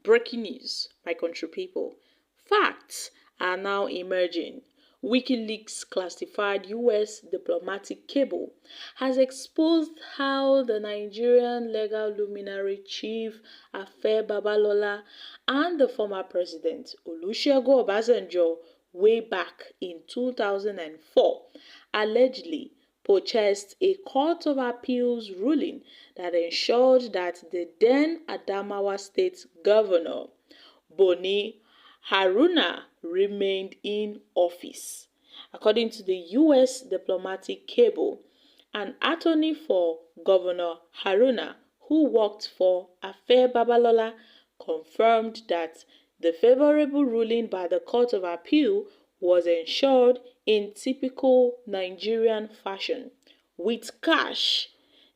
Breaking news, my country people. Facts are now emerging. Wikileaks classified US diplomatic cable has exposed how the Nigerian legal luminary Chief Afe Babalola and the former president Olusegun Obasanjo way back in 2004 allegedly purchased a Court of Appeals ruling that ensured that the then Adamawa State Governor, Boni Haruna, remained in office. According to the U.S. diplomatic cable, an attorney for Governor Haruna, who worked for Afe Babalola, confirmed that the favorable ruling by the Court of Appeal was ensured in typical Nigerian fashion, with cash.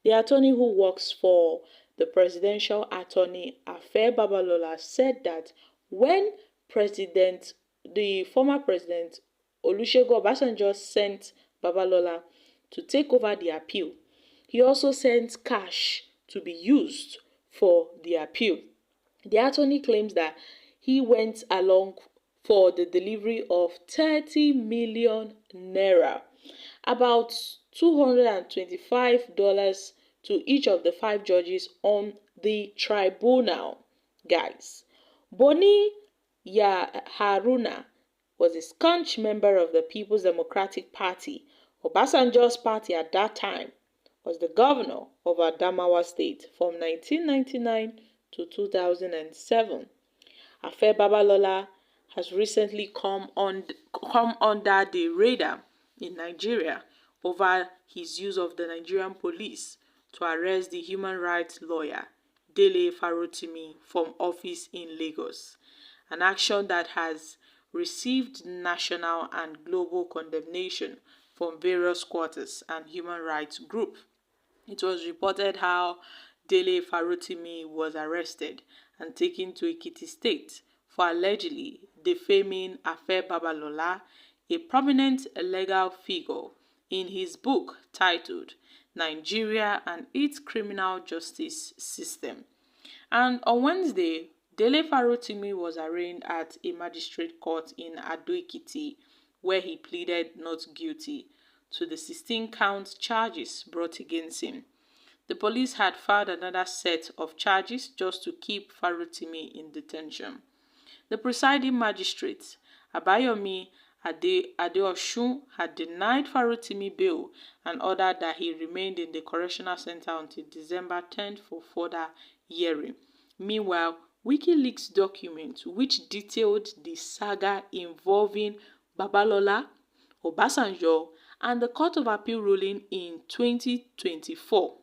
The attorney who works for the presidential attorney Afe Babalola said that when the former president Olusegun Obasanjo sent Babalola to take over the appeal, he also sent cash to be used for the appeal. The attorney claims that he went along for the delivery of 30 million naira, about $225 to each of the 5 judges on the tribunal. Guys, Boni Haruna was a staunch member of the People's Democratic Party. Obasanjo's party at that time was the governor of Adamawa State from 1999 to 2007. Afe Babalola has recently come under the radar in Nigeria over his use of the Nigerian police to arrest the human rights lawyer Dele Farotimi from office in Lagos, an action that has received national and global condemnation from various quarters and human rights groups. It was reported how Dele Farotimi was arrested and taken to Ekiti State for allegedly defaming Afe Babalola, a prominent legal figure, in his book titled Nigeria and Its Criminal Justice System. And on Wednesday, Dele Farotimi was arraigned at a magistrate court in Ado-Ekiti, where he pleaded not guilty to the 16-count charges brought against him. The police had filed another set of charges just to keep Farotimi in detention. The presiding magistrate, Abayomi Adeosun, had denied Farotimi bail and ordered that he remained in the correctional center until December 10th for further hearing. Meanwhile, Wikileaks documents, which detailed the saga involving Babalola, Obasanjo, and the Court of Appeal ruling in 2004,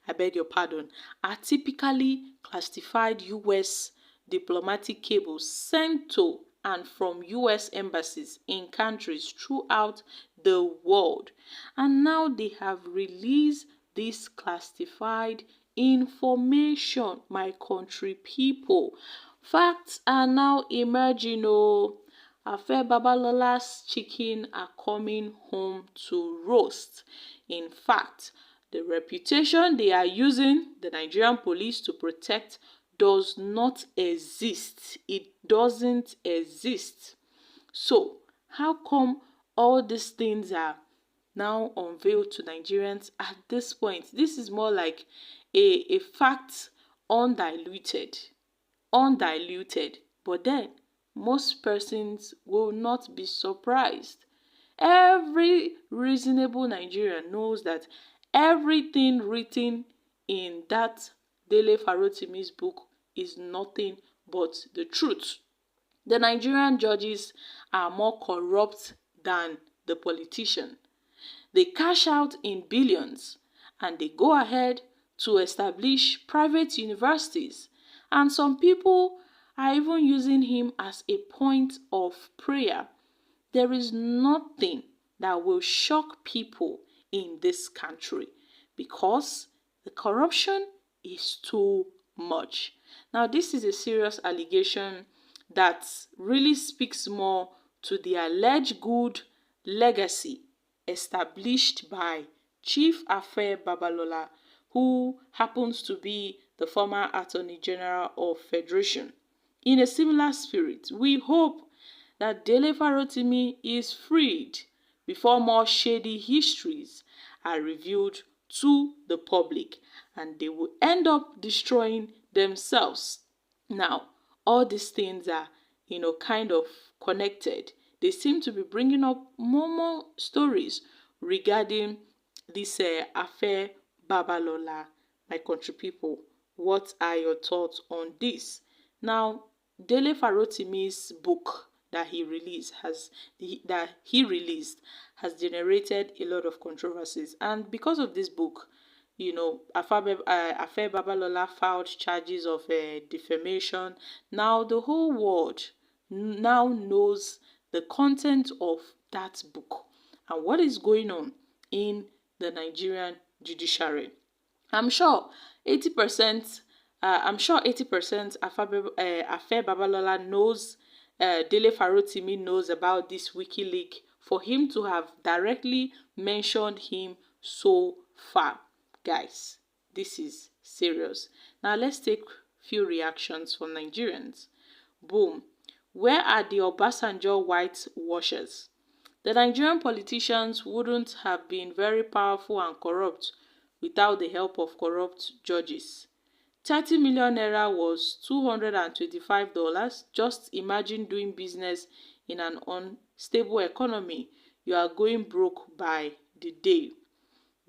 I beg your pardon, are typically classified U.S. diplomatic cables sent to and from U.S. embassies in countries throughout the world. And now they have released this classified information, my country people. Facts are now emerging. Afe Babalola's chicken are coming home to roast. In fact, the reputation they are using the Nigerian police to protect does not exist. It doesn't exist. So, how come all these things are now unveiled to Nigerians at this point? This is more like a fact undiluted. But then, most persons will not be surprised. Every reasonable Nigerian knows that everything written in that Dele Farotimi's book is nothing but the truth. The Nigerian judges are more corrupt than the politician. They cash out in billions and they go ahead to establish private universities, and some people are even using him as a point of prayer. There is nothing that will shock people in this country because the corruption is too much. Now, this is a serious allegation that really speaks more to the alleged good legacy established by Chief Afe Babalola, who happens to be the former Attorney General of Federation. In a similar spirit, we hope that Dele Farotimi is freed before more shady histories are revealed to the public and they will end up destroying themselves. Now, all these things are, kind of connected. They seem to be bringing up more stories regarding this affair Babalola. My country people, what are your thoughts on this? Now, Dele Farotimi's book that he released has generated a lot of controversies, and because of this book, Affair Babalola filed charges of defamation. Now the whole world now knows the content of that book and what is going on in the Nigerian judiciary. I'm sure 80%. I'm sure 80% Affair Babalola knows. Dele Farotimi knows about this WikiLeaks for him to have directly mentioned him so far. Guys, this is serious. Now let's take few reactions from Nigerians. Boom. Where are the Obasanjo white washers? The Nigerian politicians wouldn't have been very powerful and corrupt without the help of corrupt judges. 30 million naira was $225. Just imagine doing business in an unstable economy. You are going broke by the day.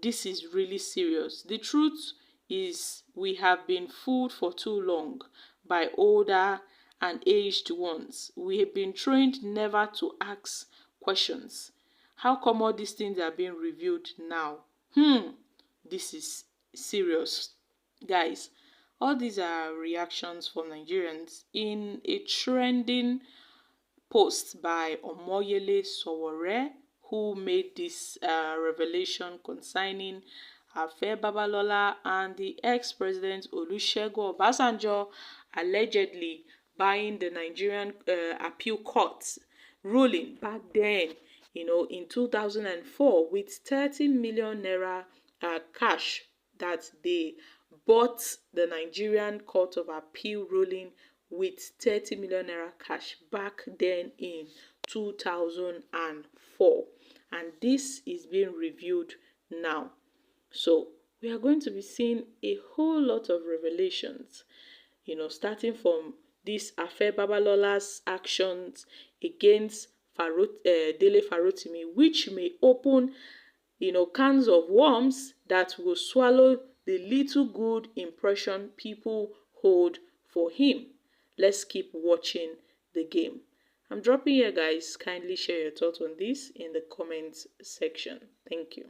This is really serious. The truth is we have been fooled for too long by older and aged ones. We have been trained never to ask questions. How come all these things are being revealed now? This is serious. Guys, all these are reactions from Nigerians in a trending post by Omoyele Sowore, who made this revelation concerning Affair Babalola and the ex-president Olusegun Obasanjo allegedly buying the Nigerian appeal court ruling back then, in 2004 with 30 million naira cash that they bought the Nigerian Court of Appeal ruling with 30 million naira cash back then in 2004. And this is being reviewed now. So we are going to be seeing a whole lot of revelations, starting from this Affair Babalola's actions against Dele Farotimi, which may open, cans of worms that will swallow the little good impression people hold for him. Let's keep watching the game. I'm dropping here, guys. Kindly share your thoughts on this in the comments section. Thank you.